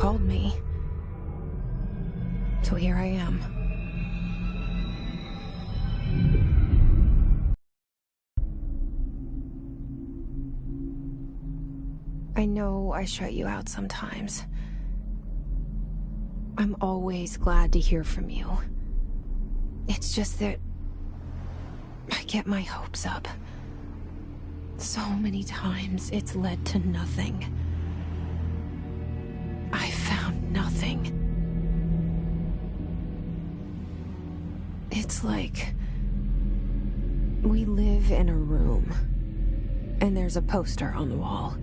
called me. So here I am. I know I shut you out sometimes. I'm always glad to hear from you. It's just that I get my hopes up. So many times it's led to nothing. I found nothing. It's like we live in a room, and there's a poster on the wall.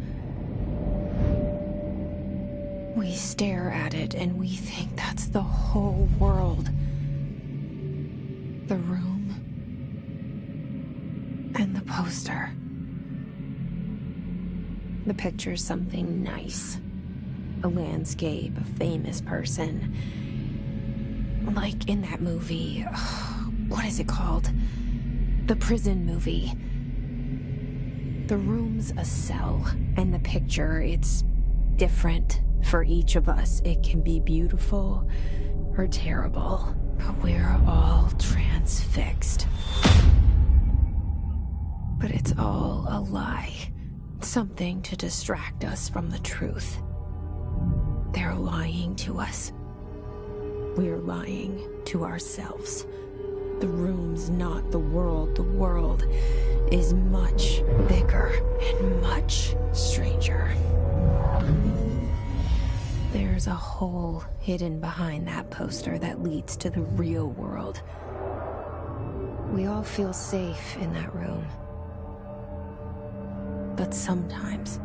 We stare at it and we think that's the whole world. The room and the poster. The picture's something nice. A landscape, a famous person. Like in that movie, what is it called? The prison movie. The room's a cell, and the picture, it's different for each of us. It can be beautiful or terrible, but we're all transfixed. But it's all a lie. Something to distract us from the truth. They're lying to us. We're lying to ourselves. The room's not the world. The world is much bigger and much stranger. There's a hole hidden behind that poster that leads to the real world. We all feel safe in that room. But sometimes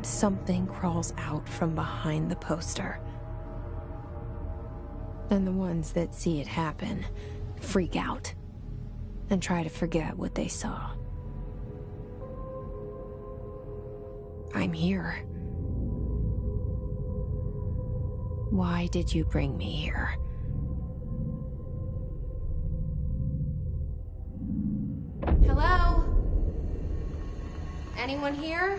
something crawls out from behind the poster. And the ones that see it happen freak out and try to forget what they saw. I'm here. Why did you bring me here? Hello? Anyone here?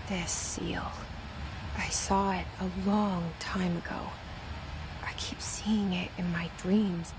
This seal. I saw it a long time ago. I keep seeing it in my dreams.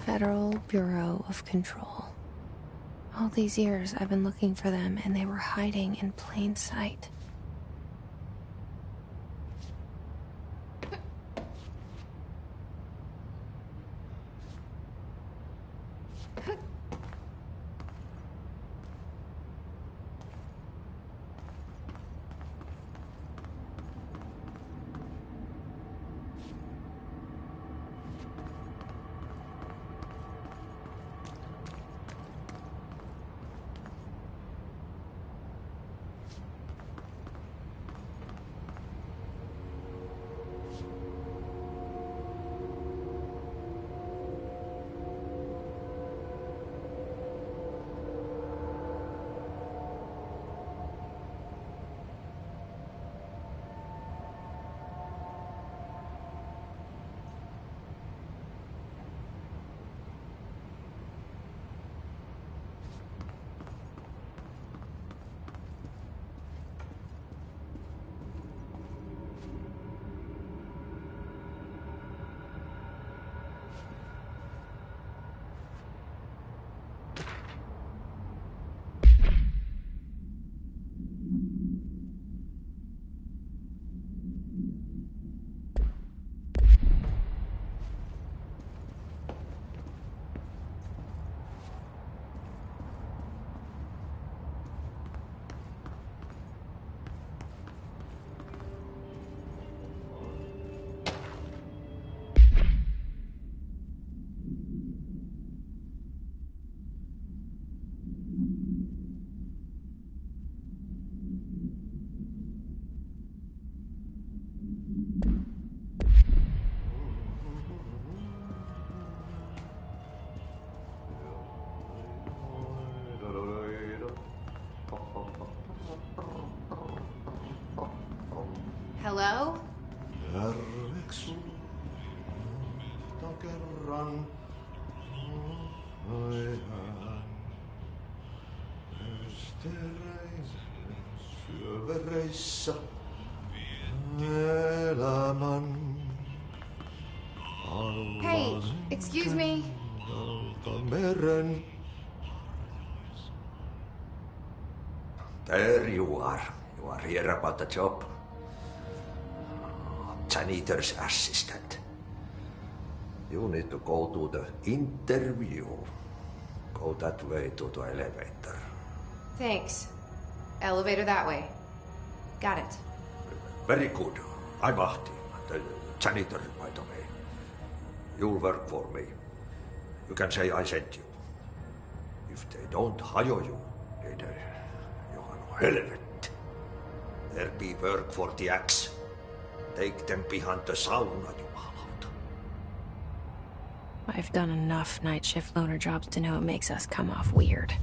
Federal Bureau of Control. All these years I've been looking for them, and they were hiding in plain sight. Hello? Hey, excuse me. There you are. You are here about the job. Janitor's assistant. You need to go to the interview. Go that way to the elevator. Thanks. Elevator that way. Got it. Very good. I'm Ahti, the janitor, by the way. You'll work for me. You can say I sent you. If they don't hire you, then you are no helvet. There be work for the axe. Take them behind the sauna, jumalauta. I've done enough night shift loner jobs to know it makes us come off weird.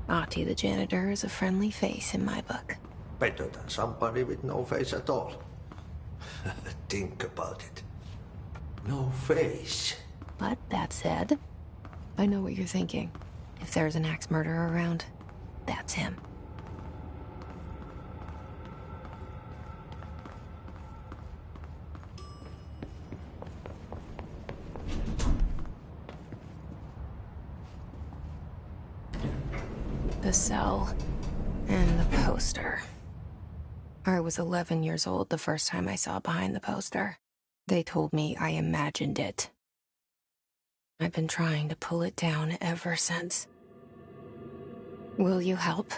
Ahti the janitor is a friendly face in my book. Better than somebody with no face at all. Think about it. No face. But that said, I know what you're thinking. If there's an axe murderer around, that's him. The cell and the poster. I was 11 years old the first time I saw behind the poster. They told me I imagined it. I've been trying to pull it down ever since. Will you help?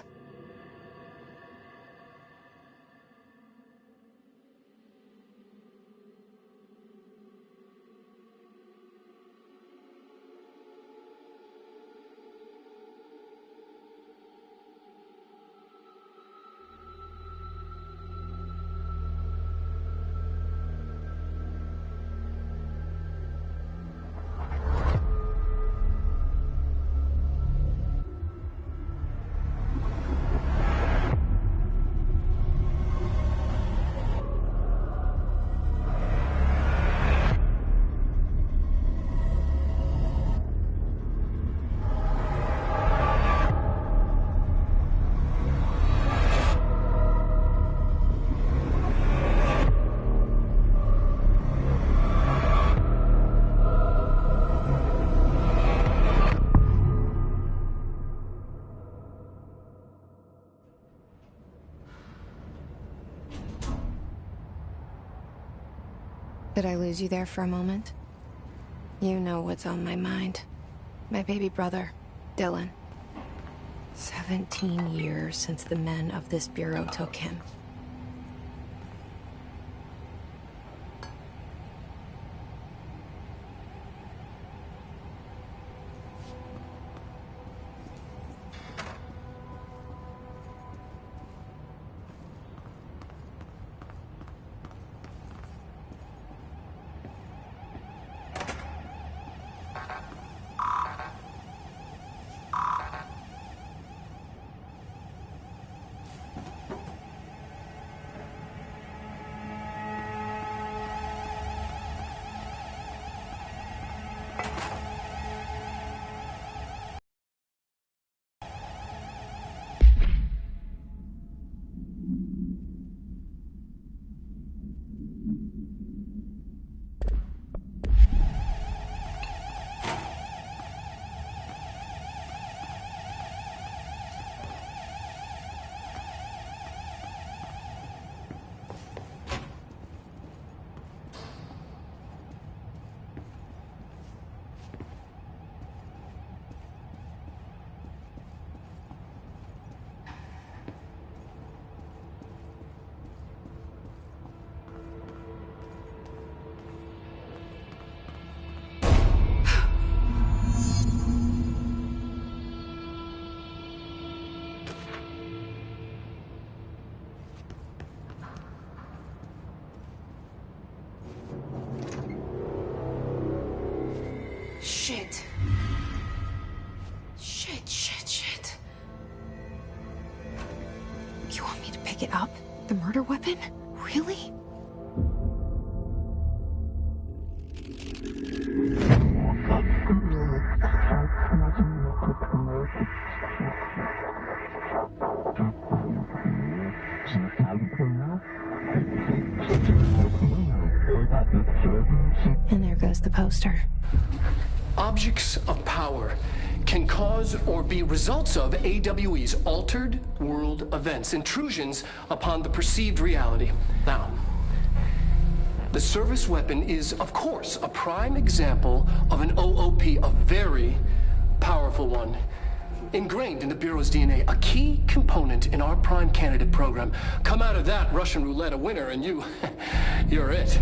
Did I lose you there for a moment? You know what's on my mind. My baby brother, Dylan. 17 years since the men of this bureau took him. Shit. Shit. You want me to pick it up? The murder weapon? Really? And there goes the poster. Objects of power can cause or be results of AWE's altered world events, intrusions upon the perceived reality. Now, the service weapon is, of course, a prime example of an OOP, a very powerful one, ingrained in the Bureau's DNA, a key component in our prime candidate program. Come out of that Russian roulette a winner, and you're it.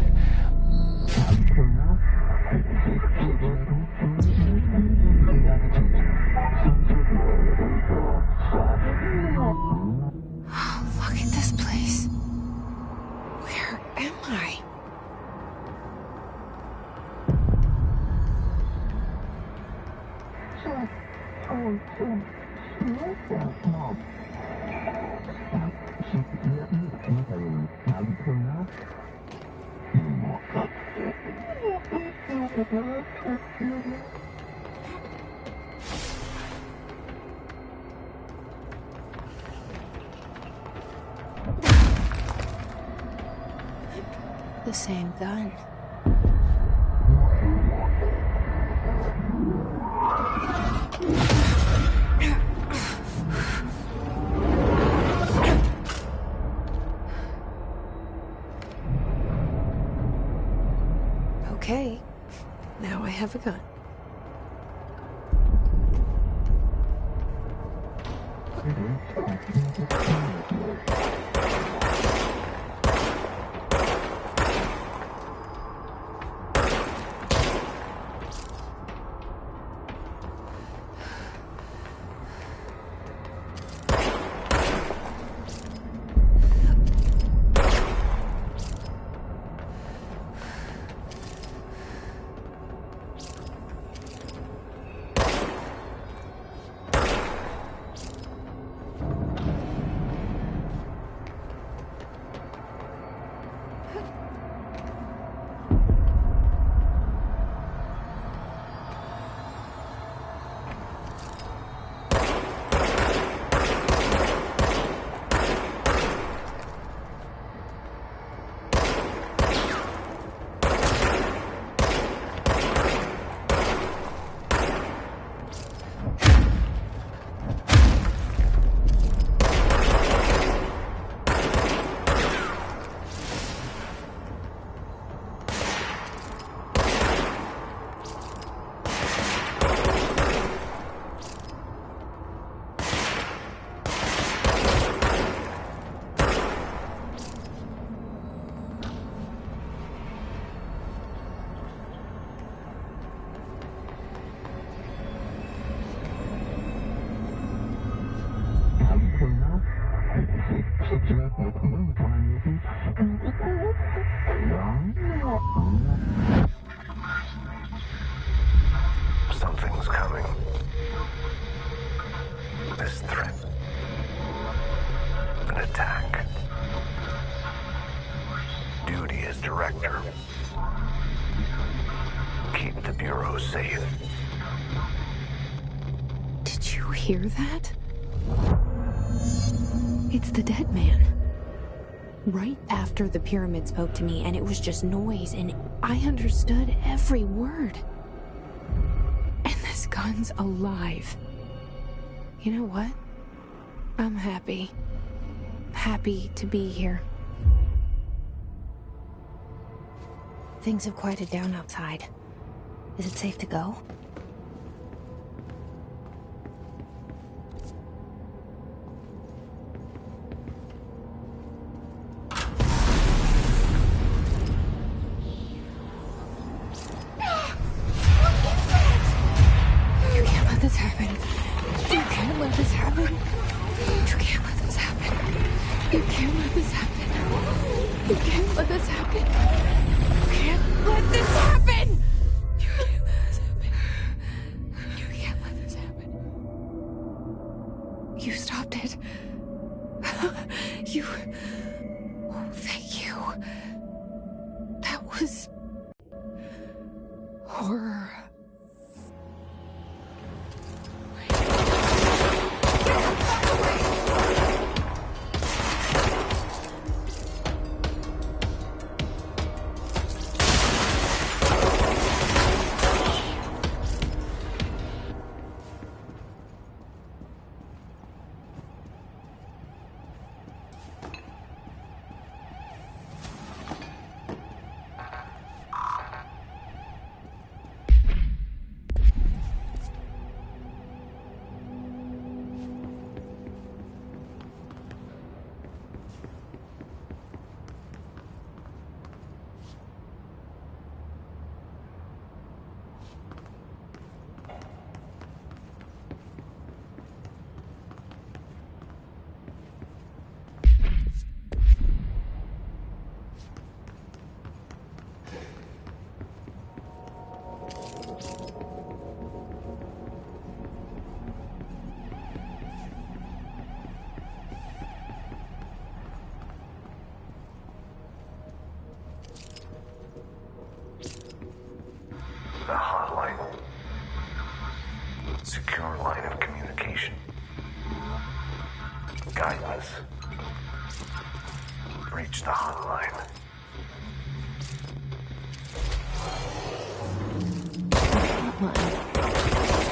Look at this place. Where am I? The same gun. Okay, now I have a gun. Something's coming. This threat. An attack. Duty as director. Keep the Bureau safe. Did you hear that? It's the dead man. Right after the pyramid spoke to me, and it was just noise, and I understood every word. And this gun's alive. You know what? I'm happy. Happy to be here. Things have quieted down outside. Is it safe to go? This happen. You can't let this happen. You can't let this happen. You can't let this happen. You can't let this happen. You can't let this happen. You can't let this happen. You can't let this happen. You stopped it. You... Oh, thank you. That was... horror. secure line of communication. Guidance. Reach the hotline.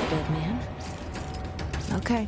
Dead man. Okay.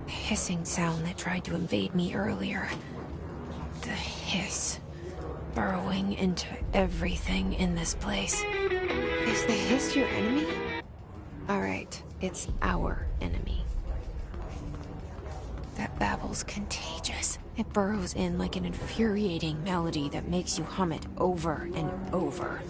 Hissing sound that tried to invade me earlier. The hiss. Burrowing into everything in this place. Is the hiss your enemy? Alright, it's our enemy. That babble's contagious. It burrows in like an infuriating melody that makes you hum it over and over.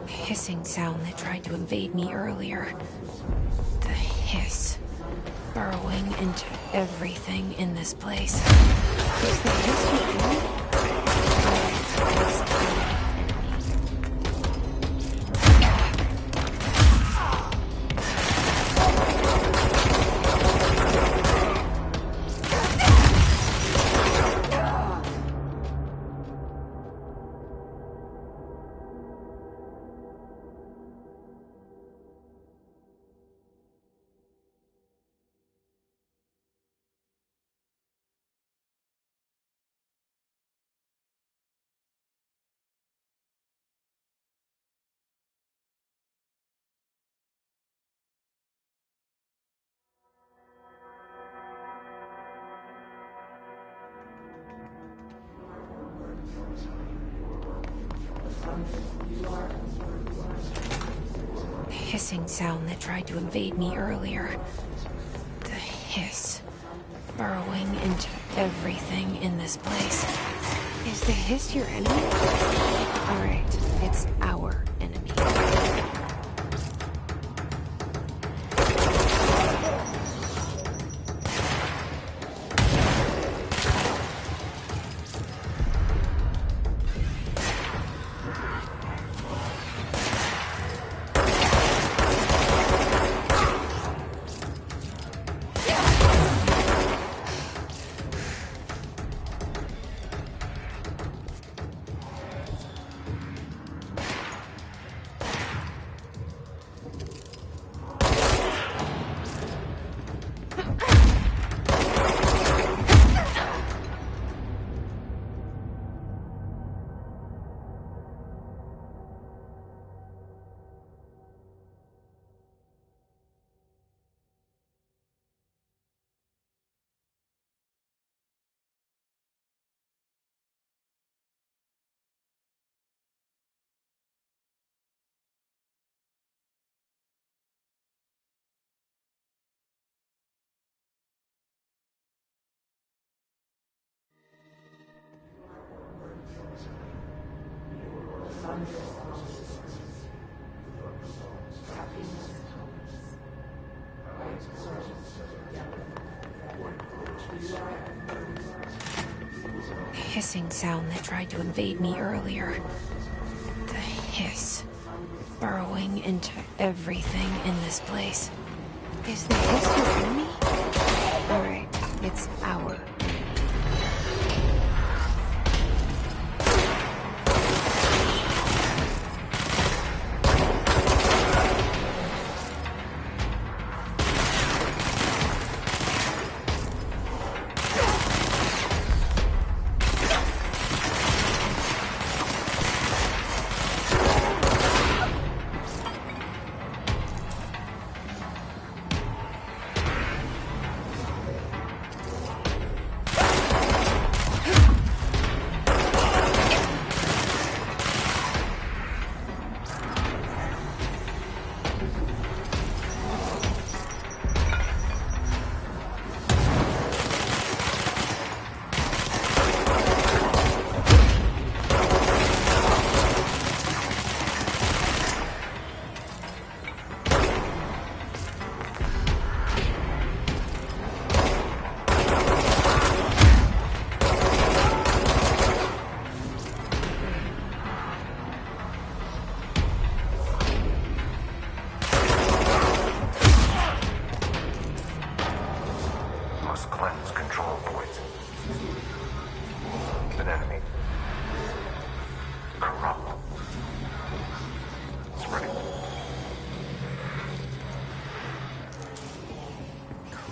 Hissing sound that tried to invade me earlier. The hiss. Burrowing into everything in this place. Is the hiss your enemy? Hissing sound that tried to invade me earlier. The hiss. Burrowing into everything in this place. Is the hiss your enemy? Alright, it's our enemy. Hissing sound that tried to invade me earlier. The hiss. Burrowing into everything in this place. Is the hiss your enemy? Alright, it's our enemy.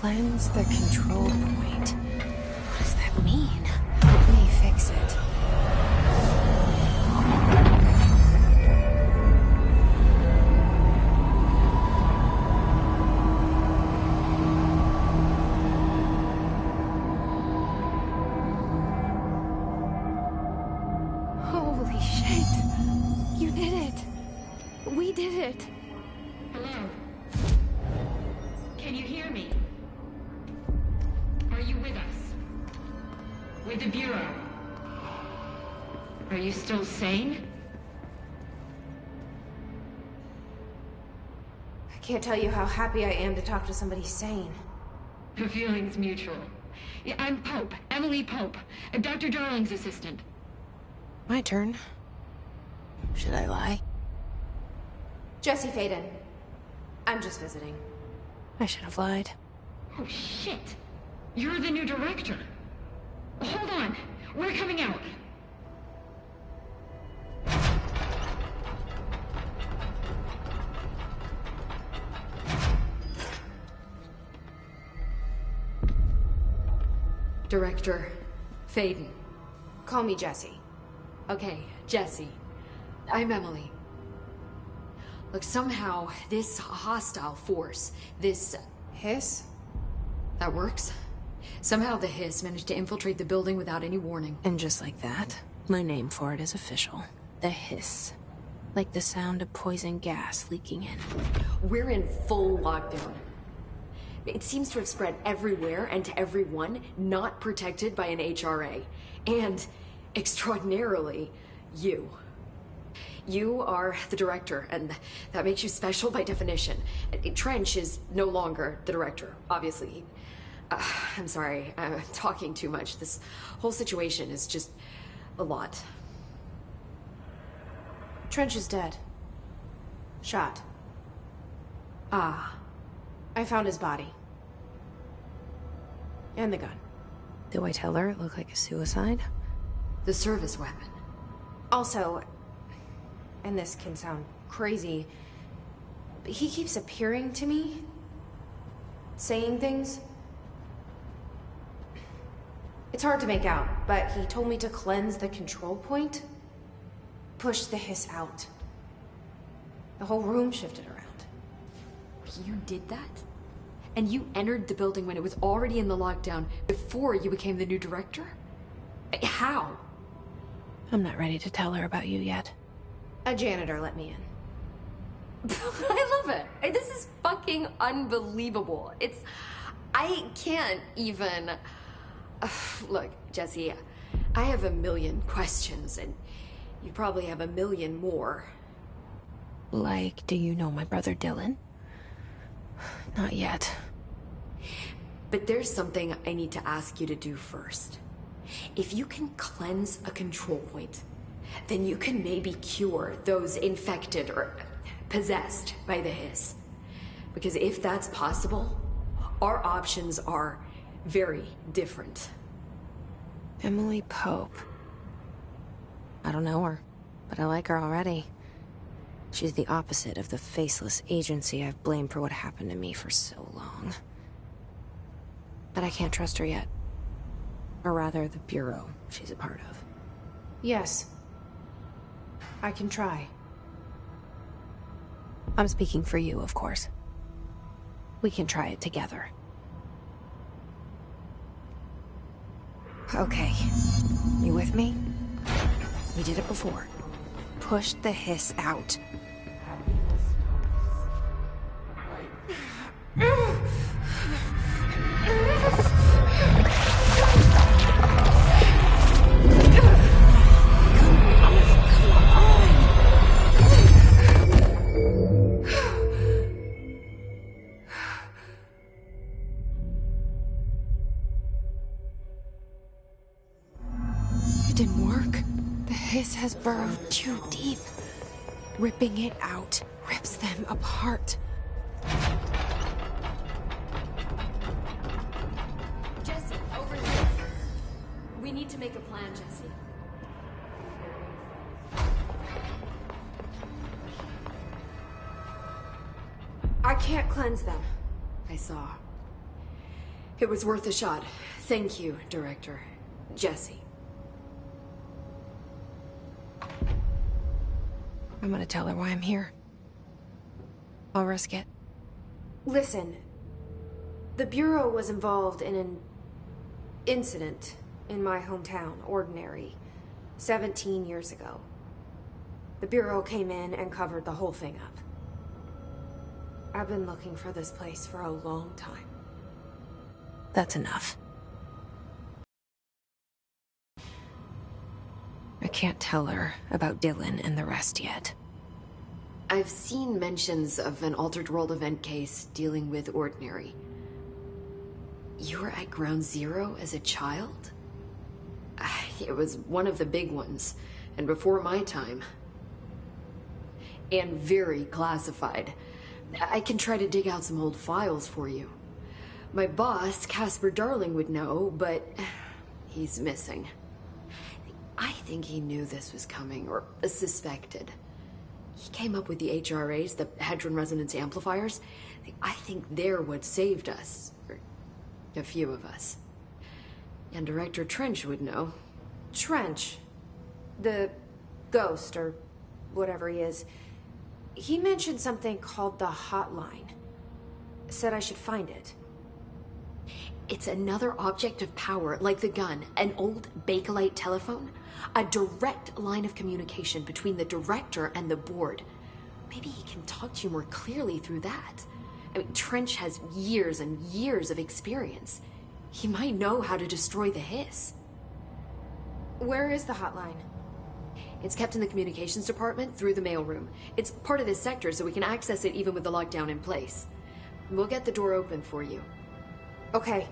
Cleanse the control point. What does that mean? Let me fix it. Holy shit! You did it! We did it! Hello? Can you hear me? Are you with us? With the Bureau. Are you still sane? I can't tell you how happy I am to talk to somebody sane. The feeling's mutual. Yeah, I'm Pope, Emily Pope, Dr. Darling's assistant. My turn. Should I lie? Jesse Faden. I'm just visiting. I should have lied. Oh, shit. You're the new director. Hold on. We're coming out. Director Faden. Call me Jesse. Okay, Jesse. I'm Emily. Look, somehow this hostile force, this... Hiss? that works? Somehow the Hiss managed to infiltrate the building without any warning. And just like that, my name for it is official. The Hiss. Like the sound of poison gas leaking in. We're in full lockdown. It seems to have spread everywhere and to everyone not protected by an HRA. And, extraordinarily, you. You are the director, and that makes you special by definition. Trench is no longer the director, obviously. I'm sorry, I'm talking too much. This whole situation is just a lot. Trench is dead. Shot. Ah. I found his body. And the gun. Do I tell her it looked like a suicide? The service weapon. Also, and this can sound crazy, but he keeps appearing to me, saying things. It's hard to make out, but he told me to cleanse the control point, push the Hiss out. The whole room shifted around. You did that? And you entered the building when it was already in the lockdown before you became the new director? How? I'm not ready to tell her about you yet. A janitor let me in. I love it. This is fucking unbelievable. I can't even... Look, Jesse, I have a million questions, and you probably have a million more. Like, do you know my brother Dylan? Not yet. But there's something I need to ask you to do first. If you can cleanse a control point, then you can maybe cure those infected or possessed by the Hiss. Because if that's possible, our options are very different. Emily Pope. I don't know her, but I like her already. She's the opposite of the faceless agency I've blamed for what happened to me for so long. But I can't trust her yet. Or rather, the Bureau she's a part of. Yes. I can try. I'm speaking for you, of course. We can try it together. Okay. You with me? We did it before. Push the Hiss out. It didn't work. The Hiss has burrowed too deep. Ripping it out rips them apart. Jesse, over here. We need to make a plan, Jesse. I can't cleanse them. I saw. It was worth a shot. Thank you, Director. Jesse. I'm gonna tell her why I'm here. I'll risk it. Listen, the Bureau was involved in an incident in my hometown, Ordinary, 17 years ago. The Bureau came in and covered the whole thing up. I've been looking for this place for a long time. That's enough. can't tell her about Dylan and the rest yet. I've seen mentions of an Altered World event case dealing with Ordinary. You were at Ground Zero as a child? It was one of the big ones, and before my time. And very classified. I can try to dig out some old files for you. My boss, Casper Darling, would know, but he's missing. I think he knew this was coming, or suspected. He came up with the HRAs, the Hadron Resonance Amplifiers. I think they're what saved us. Or a few of us. And Director Trench would know. Trench. The ghost, or whatever he is. He mentioned something called the Hotline. Said I should find it. It's another object of power, like the gun, an old Bakelite telephone. A direct line of communication between the director and the board. Maybe he can talk to you more clearly through that. I mean, Trench has years and years of experience. He might know how to destroy the Hiss. Where is the hotline? It's kept in the communications department through the mailroom. It's part of this sector, so we can access it even with the lockdown in place. We'll get the door open for you. Okay,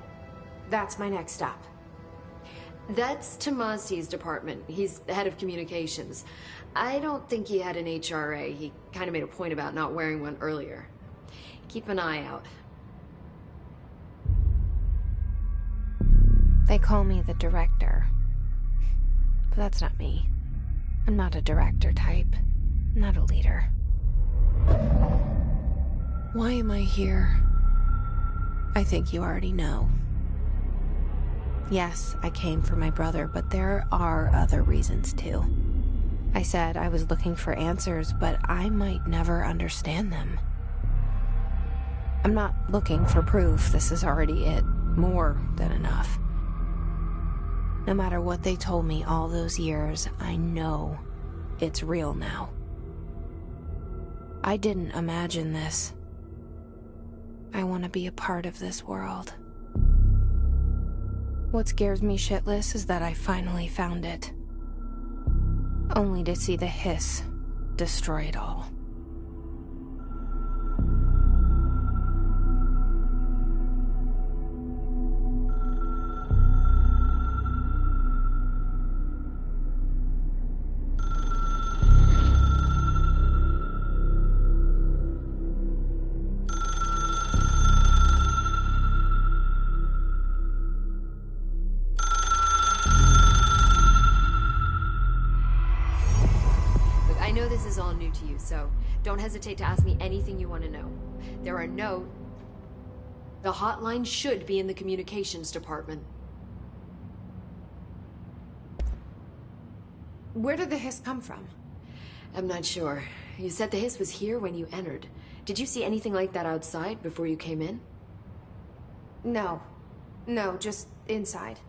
that's my next stop. That's Tomasi's department. He's the head of communications. I don't think he had an HRA. He kind of made a point about not wearing one earlier. Keep an eye out. They call me the director. But that's not me. I'm not a director type. I'm not a leader. Why am I here? I think you already know. Yes, I came for my brother, but there are other reasons too. I said I was looking for answers, but I might never understand them. I'm not looking for proof. This is already it. More than enough. No matter what they told me all those years, I know it's real now. I didn't imagine this. I want to be a part of this world. What scares me shitless is that I finally found it. Only to see the Hiss destroy it all. I know this is all new to you, so don't hesitate to ask me anything you want to know. There are no... The hotline should be in the communications department. Where did the Hiss come from? I'm not sure. You said the Hiss was here when you entered. Did you see anything like that outside before you came in? No. No, just inside.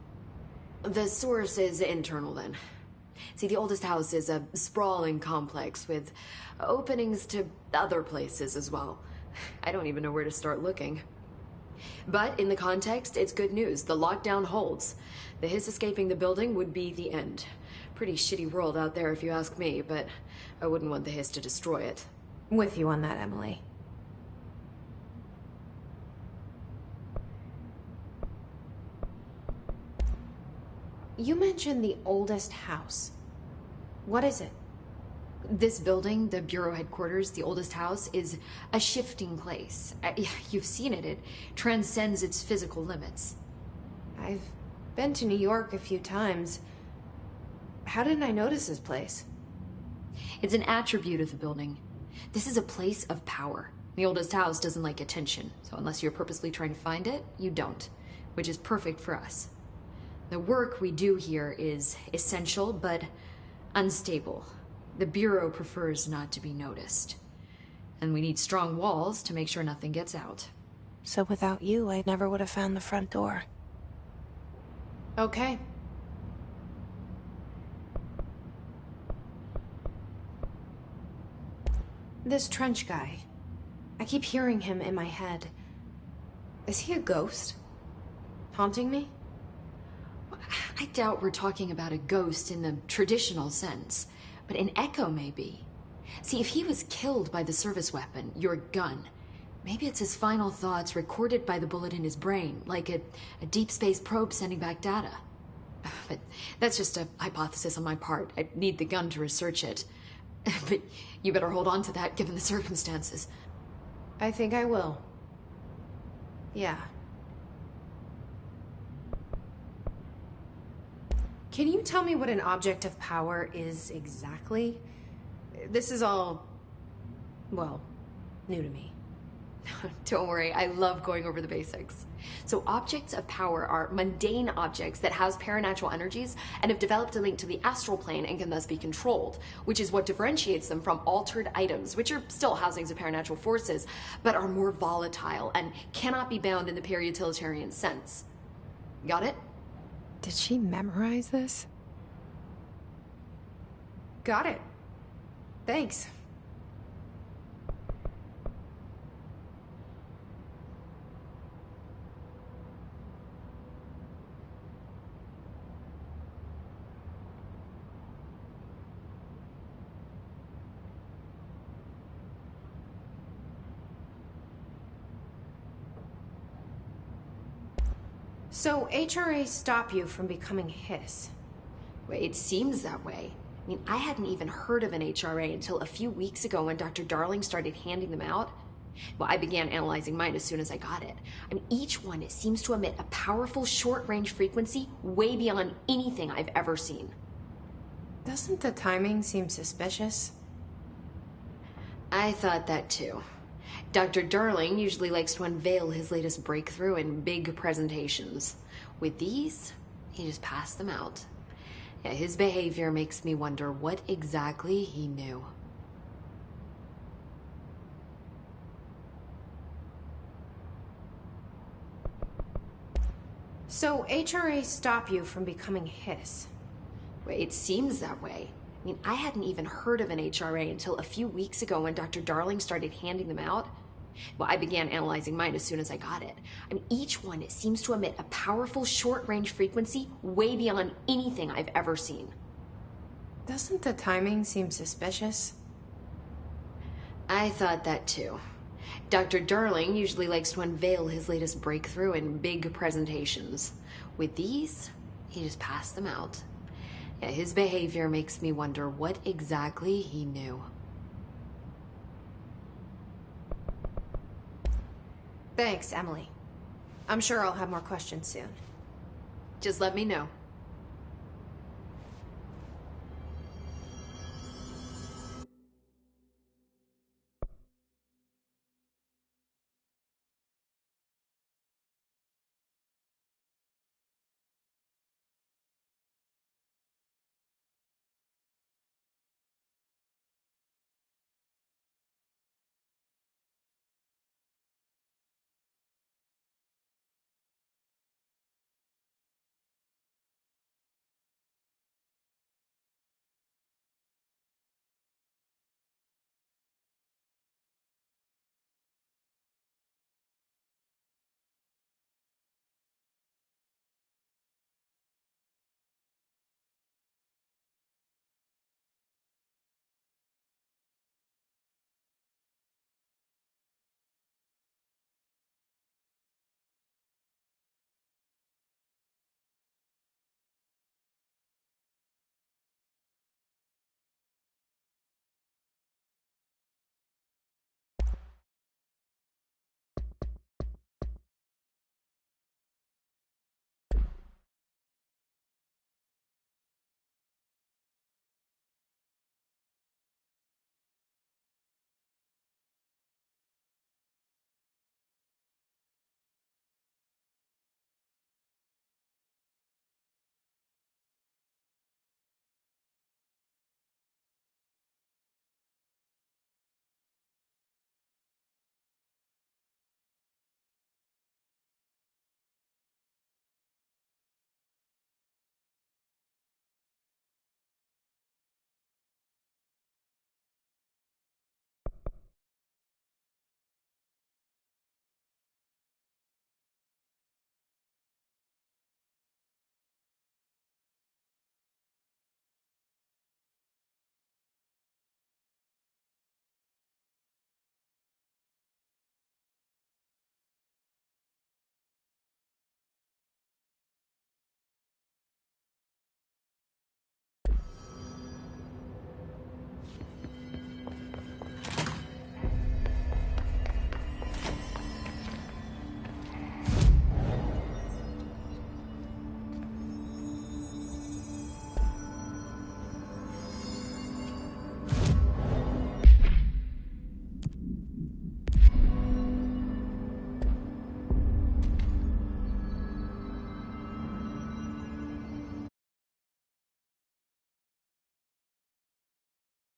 The source is internal, then. See, the oldest house is a sprawling complex with openings to other places as well. I don't even know where to start looking. But in the context, it's good news. The lockdown holds. The Hiss escaping the building would be the end. Pretty shitty world out there if you ask me, but I wouldn't want the Hiss to destroy it. With you on that, Emily. You mentioned the oldest house. What is it? This building, the Bureau headquarters, the oldest house, is a shifting place. You've seen it. It transcends its physical limits. I've been to New York a few times. How didn't I notice this place? It's an attribute of the building. This is a place of power. The oldest house doesn't like attention, so unless you're purposely trying to find it, you don't, which is perfect for us. The work we do here is essential, but unstable. The Bureau prefers not to be noticed. And we need strong walls to make sure nothing gets out. So without you, I never would have found the front door. Okay. This Trench guy. I keep hearing him in my head. Is he a ghost? Haunting me? I doubt we're talking about a ghost in the traditional sense, but an echo maybe. See, if he was killed by the service weapon, your gun, maybe it's his final thoughts recorded by the bullet in his brain, like a deep space probe sending back data. But that's just a hypothesis on my part. I need the gun to research it. But you better hold on to that given the circumstances. I think I will. Yeah. Can you tell me what an object of power is exactly? This is all, well, new to me. Don't worry, I love going over the basics. So objects of power are mundane objects that house paranatural energies and have developed a link to the astral plane and can thus be controlled, which is what differentiates them from altered items, which are still housings of paranatural forces, but are more volatile and cannot be bound in the peri-utilitarian sense. Got it? Did she memorize this? Got it. Thanks. So HRA stop you from becoming Hiss? Well, it seems that way. I mean, I hadn't even heard of an HRA until a few weeks ago when Dr. Darling started handing them out. Well, I began analyzing mine as soon as I got it. I mean, each one, it seems to emit a powerful short-range frequency way beyond anything I've ever seen. Doesn't the timing seem suspicious? I thought that too. Dr. Darling usually likes to unveil his latest breakthrough in big presentations. With these, he just passed them out. Yeah, his behavior makes me wonder what exactly he knew. So HRA stop you from becoming Hiss? Well, it seems that way. I mean, I hadn't even heard of an HRA until a few weeks ago when Dr. Darling started handing them out. Well, I began analyzing mine as soon as I got it. I mean, each one, it seems to emit a powerful short-range frequency way beyond anything I've ever seen. Doesn't the timing seem suspicious? I thought that too. Dr. Darling usually likes to unveil his latest breakthrough in big presentations. With these, he just passed them out. Yeah, his behavior makes me wonder what exactly he knew. Thanks, Emily. I'm sure I'll have more questions soon. Just let me know.